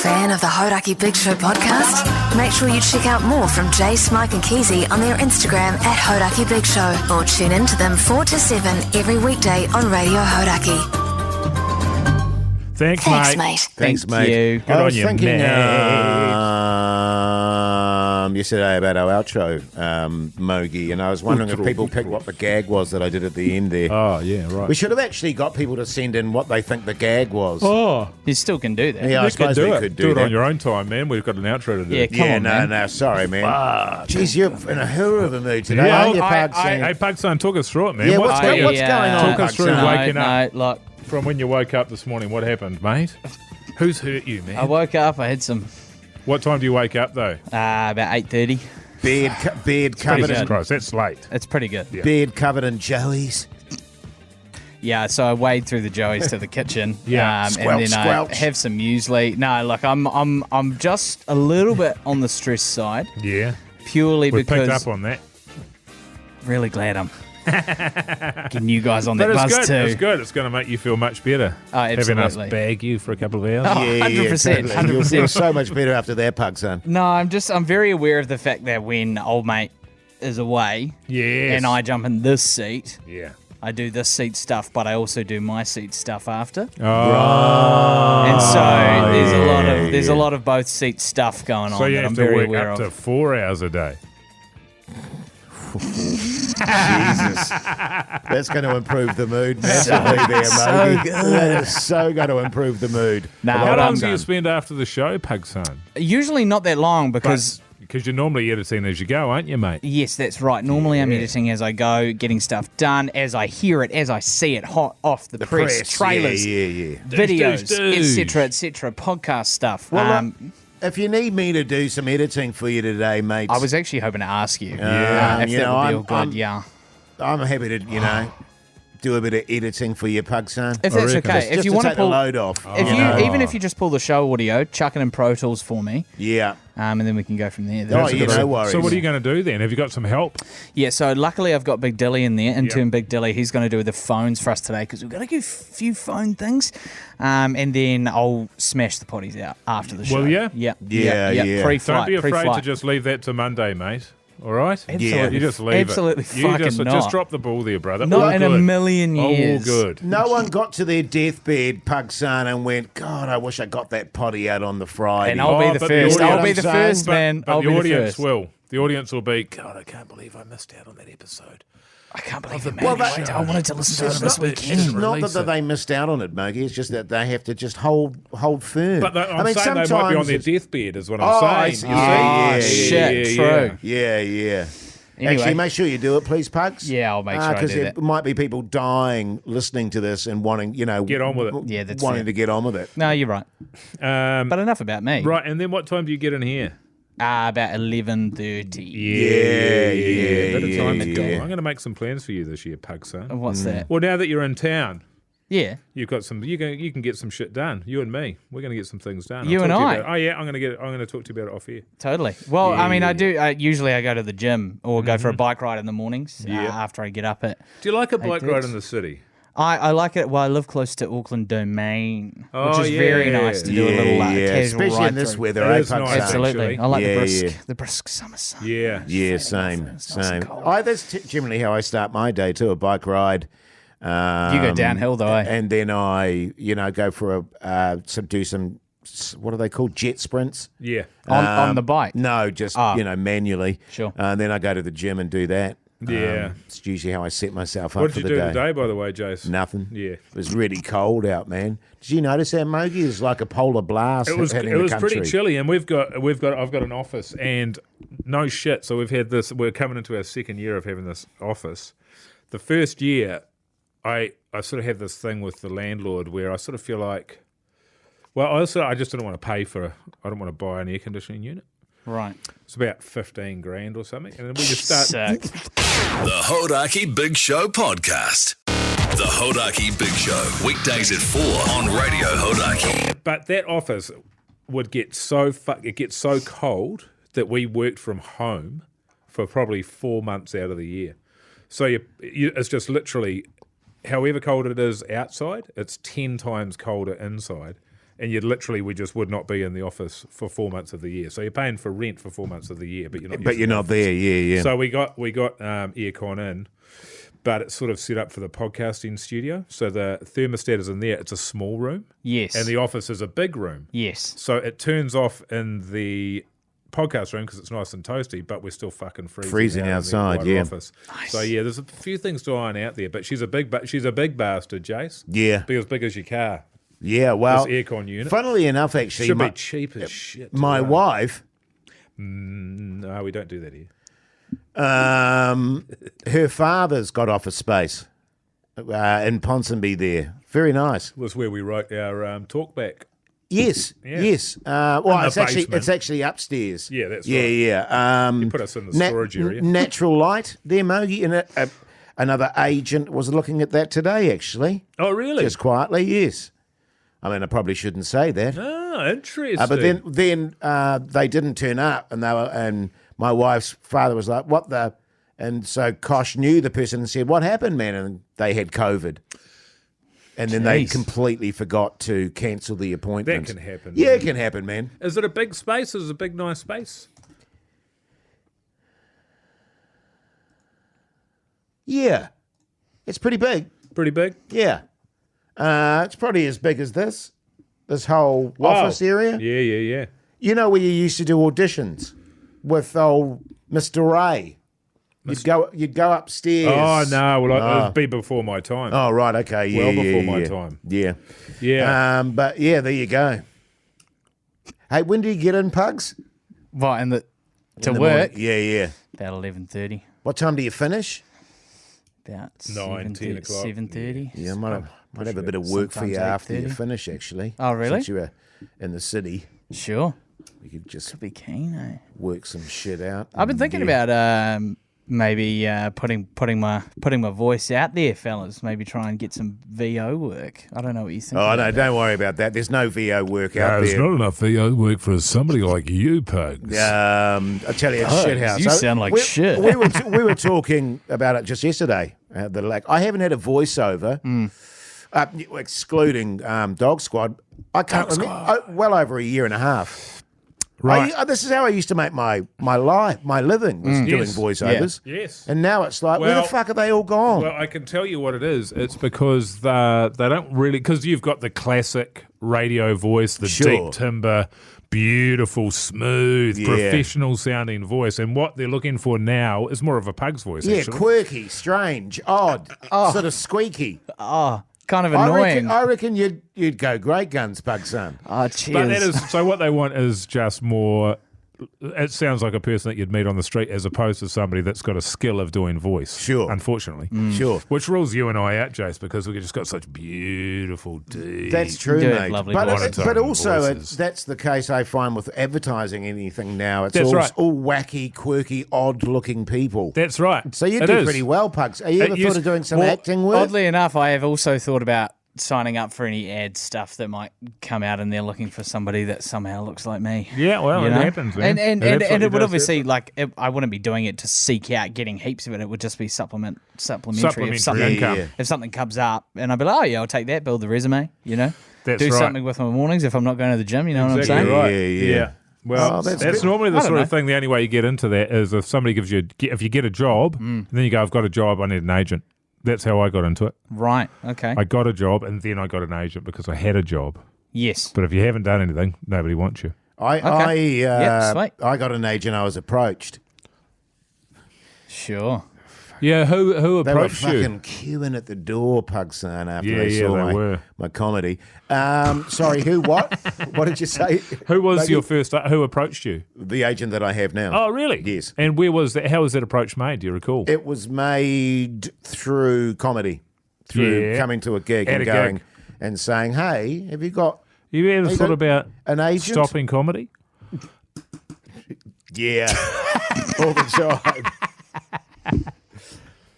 Fan of the Hodaki Big Show podcast? Make sure you check out more from Jay, Smike and Keezy on their Instagram at Hodaki Big Show, or tune in to them 4 to 7 every weekday on Radio Hodaki. Thanks, mate. Thanks, mate. You. Good on you, thinking, mate. Yesterday about our outro, Mogi, and I was wondering if people picked what the gag was that I did at the end there. Oh, yeah, right. We should have actually got people to send in what they think the gag was. Oh, You still can do that. Yeah, I suppose we could do it that. on your own time, man. We've got an outro to do. Yeah, come on, man. No, sorry, man. Jeez, you're in a hurry of a mood today, Yeah, aren't you, Pug-San? hey, Pug-San, talk us through it, man. Yeah, what's going on, Talk us through Pug-San? waking up. No, like, From when you woke up this morning, what happened, mate? Who's hurt you, man? I woke up, I had some, What time do you wake up, though? about 8:30. Beard covered Jesus in Christ, that's late. It's pretty good. Yeah. beard covered in Joey's. Yeah, so I wade through the Joey's to the kitchen. Yeah. and Squelch, then squelch. I have some muesli. No, like I'm just a little bit on the stress side, Yeah. purely We because picked up on that. really glad I'm getting you guys on But that it's buzz good. too. It's good. It's going to make you feel much better. Oh, Having us absolutely. bag you for a couple of hours. Oh, 100%, totally. You'll 100%. feel so much better after that, Pug-San. No, I'm very aware of the fact that when old mate is away Yes. and I jump in this seat, Yeah. I do this seat stuff, but I also do my seat stuff after. Oh. And so there's a lot of both seat stuff going on So you that have I'm to very work aware up of. to 4 hours a day. Jesus. That's going to improve the mood massively there, mate. That is so going to improve the mood. Nah, How but long I'm do you done. spend after the show, Pug-San? Usually not that long because Because you're normally editing as you go, aren't you, mate? yes, that's right. Normally I'm editing as I go, getting stuff done, as I hear it, as I see it hot off the press, trailers, Yeah. videos, Doos. etc., podcast stuff. Well, if you need me to do some editing for you today, mate, I was actually hoping to ask you Yeah, if you that know, would be I'm- all good. I'm- Yeah, I'm happy to, do a bit of editing for you, Pug-San. if that's reckon. okay. Just If you to want to take the pull, load off. even if you just pull the show audio, chuck it in Pro Tools for me, Yeah. and then we can go from there. Oh, That's yeah, good. no worries. So what are you going to do then? Have you got some help? Yeah, so luckily I've got Big Dilly in there. Intern Big Dilly, he's going to do the phones for us today because we've got a few phone things. And then I'll smash the potties out after the show. Will ya? Yeah. Yeah. Pre-flight. Don't be afraid to pre-flight. just leave that to Monday, mate. All right? Absolutely. You just leave Absolutely it. You fucking just not. drop the ball there, brother. Not All in a good. million years. All good. No one got to their deathbed, Pug-San, and went, God, I wish I got that potty out on the Friday. And I'll be the but first. the I'll be audience- the first, But, man. but I'll the be the audience first. will. The audience will be, God, I can't believe I missed out on that episode. I can't believe it, Well, man. that- I wanted to listen to It's it this not, weekend. it's not Release that it. they missed out on it, Mogi. It's just that they have to just hold firm. But I'm saying they might be on their deathbed is what I'm Oh, I saying. see. You Yeah, see? shit, true. Yeah. Anyway. Actually, make sure you do it, please, Pugs. Yeah, I'll make sure I Because do there that. might be people dying listening to this and wanting, Get on with it. Yeah, that's wanting fair. to get on with it. No, you're right. But enough about me. Right, and then what time do you get in here? About 11:30. Bit of time to yeah. go. I'm going to make some plans for you this year, Pug-San. What's that? Well, now that you're in town, Yeah. you've got some. You can get some shit done. You and me, we're going to get some things done. I'll You and talk to I? about- oh yeah, I'm going to talk to you about it off here. Totally. Well, I mean, I do. Usually, I go to the gym or go for a bike ride in the mornings after I get up at. Do you like a bike did. ride in the city? I like it. Well, I live close to Auckland Domain, Oh, which is very yeah. nice to do a little casual Especially ride in this through. weather, It eh, is nice, Pug-San? Absolutely, actually. I like Yeah, the brisk summer sun. Yeah. Yeah, Fair same, enough. It's nice same. and cold. That's generally how I start my day too, a bike ride. You go downhill though, eh? And then I, go for do some, what are they called? Jet sprints. Yeah. On the bike. No, just, manually. Sure. And then I go to the gym and do that. Yeah. It's usually how I set myself up What for did you the do day. today, by the way, Jace? Nothing. Yeah. It was really cold out, man. Did you notice that, Mogi? It's like a polar blast It was hitting the country. pretty chilly, and I've got an office, and no shit. So we've had this. We're coming into our second year of having this office. The first year, I sort of have this thing with the landlord where I sort of feel like, well, I just didn't want to pay for. I don't want to buy an air conditioning unit. Right. It's about 15 grand or something, and then we just start. Sick. The Hodaki Big Show podcast. The Hodaki Big Show, weekdays at 4 on Radio Hodaki. But that office would get it gets so cold that we worked from home for probably 4 months out of the year. So it's just literally, however cold it is outside, it's 10 times colder inside. and we just would not be in the office for 4 months of the year. So you're paying for rent for 4 months of the year, but you're not. But you're not there. Yeah. So we got aircon in, but it's sort of set up for the podcasting studio. So the thermostat is in there. It's a small room. Yes. And the office is a big room. Yes. So it turns off in the podcast room because it's nice and toasty, but we're still fucking freezing out outside. in the Yeah. office. Nice. So yeah, there's a few things to iron out there. But she's a big bastard, Jace. Yeah. Be as big as your car. Yeah. Well, This aircon unit. funnily enough, actually, Should be cheap as shit. to my run. wife. No, we don't do that here. Her father's got office space in Ponsonby there. Very nice. Was where we wrote our talk back. Yes, Yeah. yes. Well, In the it's actually upstairs. Yeah, that's yeah, right. Yeah, You put us in the storage area. Natural light there, Mogi. And another agent was looking at that today, actually. Oh, really? Just quietly, yes. I mean, I probably shouldn't say that. Oh, interesting. But then they didn't turn up, and my wife's father was like, "What the?" And so Kosh knew the person and said, "What happened, man?" And they had COVID. And then they Jeez. completely forgot to cancel the appointment. That can happen. Yeah, it can happen, man. Is it a big space? Is it a big, nice space? Yeah. It's pretty big. Pretty big? Yeah. It's probably as big as this whole office area. Yeah. You know where you used to do auditions with old Mr. Ray? You'd go upstairs. Oh, no. Well, it would be before my time. Oh, right, okay. Yeah, Well yeah, before yeah, my yeah. time. Yeah. Yeah. But yeah, there you go. Hey, when do you get in, Pugs? Right, and to In the work, morning? Yeah. about 11:30. What time do you finish? About 9, 10 o'clock. 7:30. Yeah, I might have a bit of work for you Sometimes after you 8:30. finish, actually. Oh, really? Since you're in the city, Sure. we could just Be keen, eh? work some shit out. I've been thinking about maybe putting my voice out there, fellas. Maybe try and get some VO work. I don't know what you think. Oh, no, don't worry about that. There's no VO work out There's there. not enough VO work for somebody like you, Pugs. I tell you, it's shit house. you sound like shit. We were talking about it just yesterday. I haven't had a voiceover, excluding Dog Squad. I can't remember. Well over a year and a half. Right. This is how I used to make my living, was doing Yes. voiceovers. Yes. And now it's like, where Well- the fuck are they all gone? Well, I can tell you what it is. It's because they don't really, because you've got the classic radio voice, the Sure. deep timber, beautiful, smooth, Yeah. professional sounding voice. And what they're looking for now is more of a Pug's voice, yeah, actually. quirky, strange, odd, sort of squeaky. Oh, kind of I annoying. reckon you'd go great guns, Pug-San. Oh, cheers. But that is, so what they want is just more, it sounds like a person that you'd meet on the street as opposed to somebody that's got a skill of doing voice. Sure. Unfortunately. Sure. Which rules you and I out, Jace, because we just got such beautiful, deep. That's true, do have mate. lovely But, voices. but also, Voices. that's the case I find with advertising anything now. It's That's right. all wacky, quirky, odd-looking people. That's right. So you It do is. pretty well, Pugs. Have you ever used- thought of doing some Well, acting work? Oddly enough, I have also thought about signing up for any ad stuff that might come out and they're looking for somebody that somehow looks like me. Yeah, well, You it know? happens, man. And absolutely it would does obviously, happen. I wouldn't be doing it to seek out getting heaps of it. It would just be supplementary. Supplementary If something, income. if something comes up, and I'd be like, oh, yeah, I'll take that, build the resume, you know? That's Do right. something with my mornings if I'm not going to the gym, you know what I'm Exactly saying? right. Yeah. Well, Oh, that's that's good. normally the I don't sort of know. thing. The only way you get into that is if somebody gives you, if you get a job, and then you go, I've got a job, I need an agent. That's how I got into it. Right, okay. I got a job, and then I got an agent because I had a job. Yes. But if you haven't done anything, nobody wants you. Yeah, sweet. I got an agent. I was approached. Sure. Yeah, who They were approached you? fucking queuing at the door, Pug-San, after Yeah, they yeah, saw they my, were. my comedy. Sorry, who? What? What did you say? Who was Maybe your first? Who approached you? The agent that I have now. Oh, really? Yes. And where was that? How was that approach made? Do you recall? It was made through comedy, through Yeah. coming to a gig At and a going gig. and saying, "Hey, have you got you ever Hey, thought don't- about an agent?" stopping comedy? Yeah, all the time.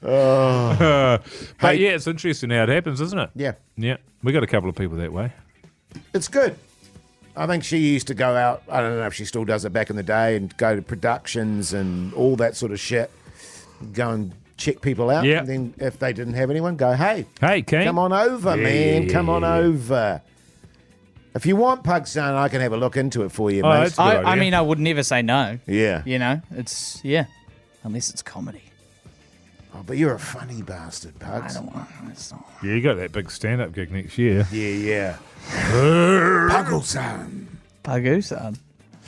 But Hey- yeah, it's interesting how it happens, isn't it? Yeah, Yeah, we got a couple of people that way. it's good. I think she used to go out. I don't know if she still does it back in the day, and go to productions and all that sort of shit. Go and check people out. Yeah. And then if they didn't have anyone, go, "Hey, Hey, Keen. come on over, man. Come on over." If you want Pug-San, I can have a look into it for you, Oh, mate. that's a good I idea. mean, I would never say no. Yeah. You know, unless it's comedy. Oh, but you're a funny bastard, I Pugs. don't want. It's not. Yeah, you got that big stand-up gig next year. Yeah. Pug-San. Pug-San.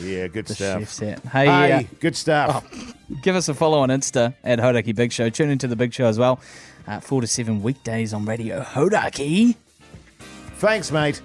Yeah, good The stuff. chef's hat. Hey, Hey, good stuff. give us a follow on Insta at Hodaki Big Show. Tune into the Big Show as well. 4 to 7 weekdays on Radio Hodaki. Thanks, mate.